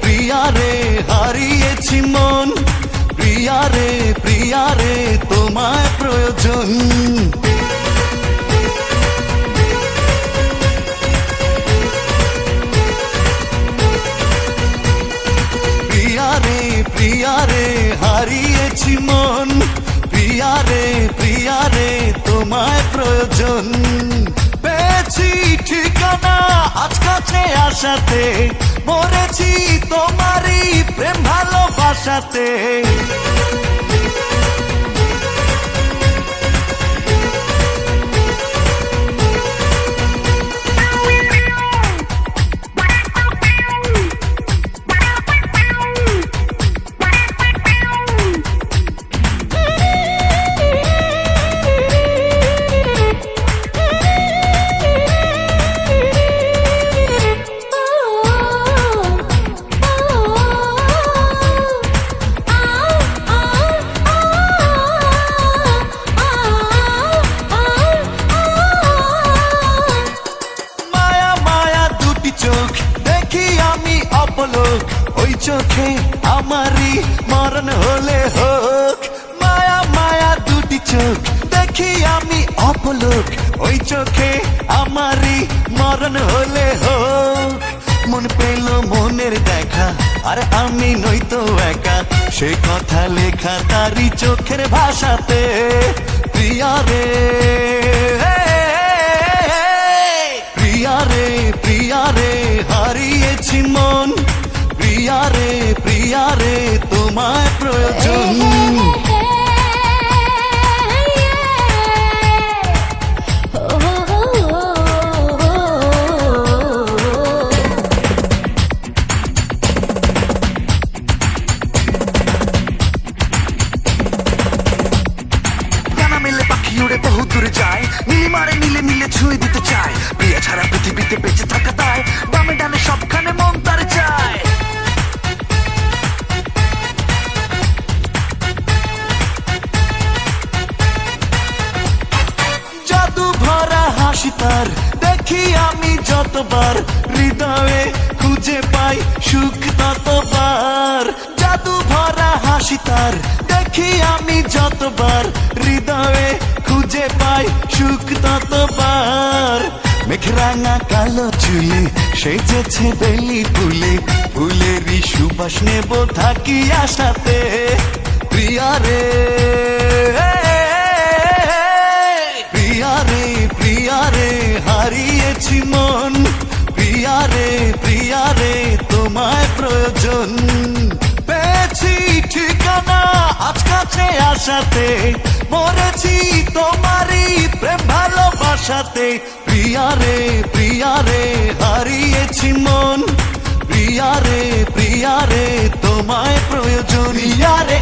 প্রিয়া রে হারিয়েছি মন, প্রিয়া রে তোমায় প্রয়োজন। প্রিয়া রে হারিয়েছি মন, প্রিয়া রে তোমায় প্রয়োজন। পেয়েছি ঠিকানা আজ কাছে আসাতে, মরেছি তোমারই প্রেম ভালোবাসাতে। ওই চোখে আমারই মরণ হলে হোক, মায়া মায়া দুটি চোখ দেখি আমি অপলোক। ওই চোখে আমারই মরণ হলে হোক। মন পেল মনের দেখা, আর আমি নইতো একা, সে কথা লেখা তারই চোখের ভাষাতে। প্রিয়া রে প্রিয়া রে হারিয়েছি মন, প্রিয়া রে তোমায় প্রয়োজন। ডানা মেলে পাখি উড়ে বহু দূরে যায়, নীলিমারে নীলে নীলে ছুঁয়ে দিতে চায়। প্রিয়া ছাড়া পৃথিবীতে বেঁচে থাকা তাই, বামে ডানে সবখানে মন তার চায়। হাসি তার দেখি আমি যতবার, হৃদয়ে খুঁজে পাই সুখ ততবার। জাদু ভরা হাসি তার দেখি আমি যতবার, হৃদয়ে খুঁজে পাই সুখ ততবার। মেঘরাঙা কালো চুলে সেজেছে বেলি ফুলে, ফুলেরই সুবাস নেব থাকি আশাতে। প্রিয়া রে হারিয়েছি মন, প্রিয়া রে তোমায় প্রয়োজন। পেয়েছি ঠিকানা আজ কাছে আসাতে, মরেছি তোমারই প্রেম ভালোবাসাতে। প্রিয়া রে হারিয়েছি মন, প্রিয়া রে তোমায় প্রয়োজন। প্রিয়া রে